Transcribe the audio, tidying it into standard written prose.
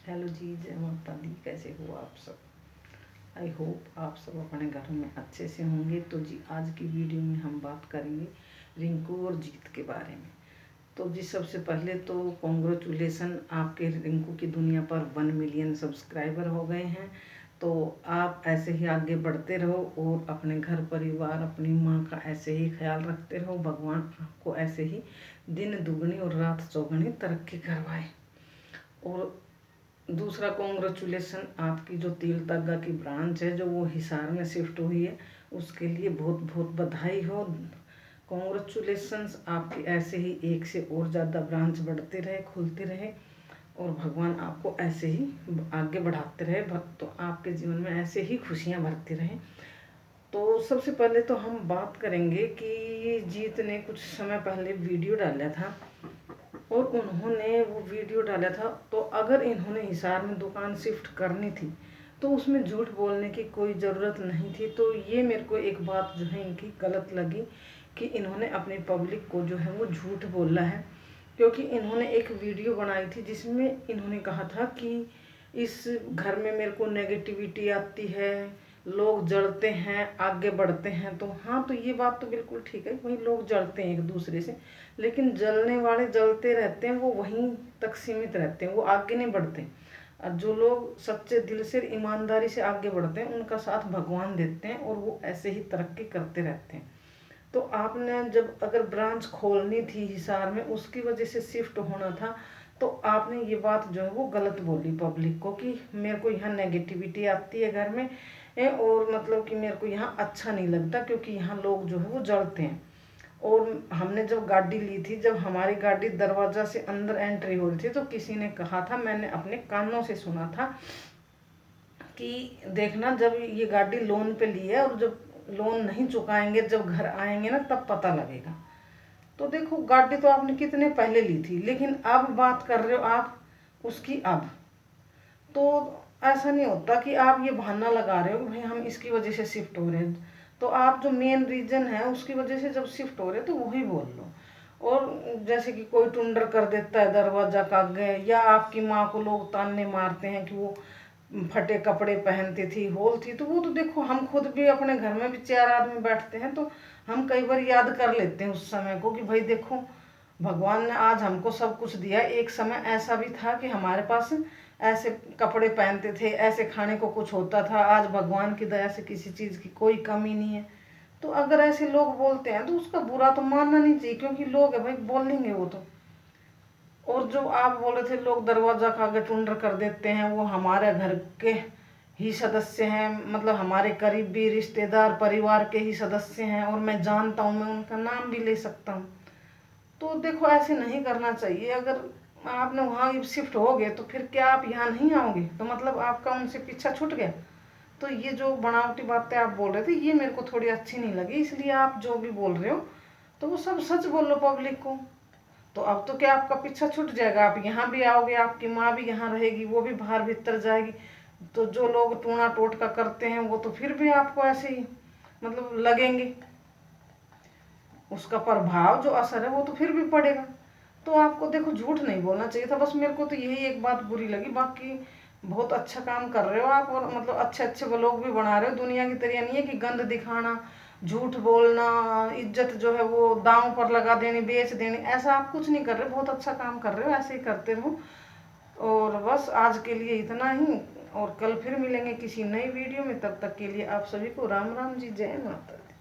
Hello जी, जय माता दी। कैसे हो आप सब? आई होप आप सब अपने घरों में अच्छे से होंगे। तो जी आज की वीडियो में हम बात करेंगे रिंकू और जीत के बारे में। तो जी सबसे पहले तो कॉन्ग्रेचुलेसन, आपके रिंकू की दुनिया पर 1 मिलियन सब्सक्राइबर हो गए हैं। तो आप ऐसे ही आगे बढ़ते रहो और अपने घर परिवार, अपनी माँ का ऐसे ही ख्याल रखते रहो। भगवान आपको ऐसे ही दिन दुगनी और रात चौगुनी तरक्की करवाए। और दूसरा कॉन्ग्रेचुलेसन, आपकी जो तिल तग्गा की ब्रांच है जो वो हिसार में शिफ्ट हुई है, उसके लिए बहुत बहुत बधाई हो। कॉन्ग्रेचुलेसन्स, आपकी ऐसे ही एक से और ज़्यादा ब्रांच बढ़ते रहे, खुलते रहे और भगवान आपको ऐसे ही आगे बढ़ाते रहे। तो आपके जीवन में ऐसे ही खुशियाँ भरती रहें। तो सबसे पहले तो हम बात करेंगे कि जीत ने कुछ समय पहले वीडियो डाला था और उन्होंने वो वीडियो डाला था। तो अगर इन्होंने हिसार में दुकान शिफ्ट करनी थी तो उसमें झूठ बोलने की कोई ज़रूरत नहीं थी। तो ये मेरे को एक बात जो है इनकी गलत लगी कि इन्होंने अपनी पब्लिक को जो है वो झूठ बोला है। क्योंकि इन्होंने एक वीडियो बनाई थी जिसमें इन्होंने कहा था कि इस घर में मेरे को नेगेटिविटी आती है, लोग जलते हैं, आगे बढ़ते हैं। तो हाँ, तो ये बात तो बिल्कुल ठीक है, वही लोग जलते हैं एक दूसरे से, लेकिन जलने वाले जलते रहते हैं, वो वहीं तक सीमित रहते हैं, वो आगे नहीं बढ़ते। और जो लोग सच्चे दिल से ईमानदारी से आगे बढ़ते हैं उनका साथ भगवान देते हैं और वो ऐसे ही तरक्की करते रहते हैं। तो आपने जब अगर ब्रांच खोलनी थी हिसार में, उसकी वजह से शिफ्ट होना था, तो आपने ये बात जो है वो गलत बोली पब्लिक को कि मेरे को यहाँ नेगेटिविटी आती है घर में और मतलब कि मेरे को यहाँ अच्छा नहीं लगता क्योंकि यहाँ लोग जो है वो जलते हैं। और हमने जब गाड़ी ली थी, जब हमारी गाड़ी दरवाजा से अंदर एंट्री हो रही थी, तो किसी ने कहा था, मैंने अपने कानों से सुना था कि देखना जब ये गाड़ी लोन पे ली है और जब लोन नहीं चुकाएंगे, जब घर आएंगे ना तब पता लगेगा। तो देखो, गाड़ी तो आपने कितने पहले ली थी, लेकिन अब बात कर रहे हो आप उसकी अब। तो ऐसा नहीं होता कि आप ये बहाना लगा रहे हो कि भाई हम इसकी वजह से शिफ्ट हो रहे हैं। तो आप जो मेन रीजन है उसकी वजह से जब शिफ्ट हो रहे हैं तो वही बोल लो। और जैसे कि कोई टुंडर कर देता है दरवाजा का गए, या आपकी माँ को लोग ताने मारते हैं कि वो फटे कपड़े पहनती थी, होल थी। तो वो तो देखो, हम खुद भी अपने घर में भी 4 आदमी बैठते हैं तो हम कई बार याद कर लेते हैं उस समय को कि भाई देखो, भगवान ने आज हमको सब कुछ दिया। एक समय ऐसा भी था कि हमारे पास ऐसे कपड़े पहनते थे, ऐसे खाने को कुछ होता था। आज भगवान की दया से किसी चीज़ की कोई कमी नहीं है। तो अगर ऐसे लोग बोलते हैं तो उसका बुरा तो मानना नहीं चाहिए, क्योंकि लोग है भाई, बोलेंगे वो तो। और जो आप बोले थे लोग दरवाजा का आगे टुंडर कर देते हैं, वो हमारे घर के ही सदस्य हैं, मतलब हमारे करीबी रिश्तेदार परिवार के ही सदस्य हैं और मैं जानता हूँ, मैं उनका नाम भी ले सकता हूँ। तो देखो, ऐसे नहीं करना चाहिए। अगर आपने वहाँ शिफ्ट हो गए तो फिर क्या आप यहाँ नहीं आओगे? तो मतलब आपका उनसे पीछा छूट गया। तो ये जो बनावटी बातें आप बोल रहे थे ये मेरे को थोड़ी अच्छी नहीं लगी। इसलिए आप जो भी बोल रहे हो तो वो सब सच बोलो पब्लिक को। तो अब तो क्या आपका पीछा छूट जाएगा, आप यहाँ भी आओगे, आपकी माँ भी यहाँ रहेगी, वो भी बाहर भीतर जाएगी। तो जो लोग टूणा टोटका करते हैं वो तो फिर भी आपको ऐसे ही मतलब लगेंगे, उसका प्रभाव जो असर है वो तो फिर भी पड़ेगा। तो आपको देखो, झूठ नहीं बोलना चाहिए था। बस मेरे को तो यही एक बात बुरी लगी। बाकी बहुत अच्छा काम कर रहे हो आप और मतलब अच्छे अच्छे व्लॉग भी बना रहे हो। दुनिया की तरह नहीं है कि गंद दिखाना, झूठ बोलना, इज्जत जो है वो दांव पर लगा देनी, बेच देनी, ऐसा आप कुछ नहीं कर रहे। बहुत अच्छा काम कर रहे हो, ऐसे ही करते रहो। और बस आज के लिए इतना ही, और कल फिर मिलेंगे किसी नई वीडियो में। तब तक के लिए आप सभी को राम राम जी, जय माता दी।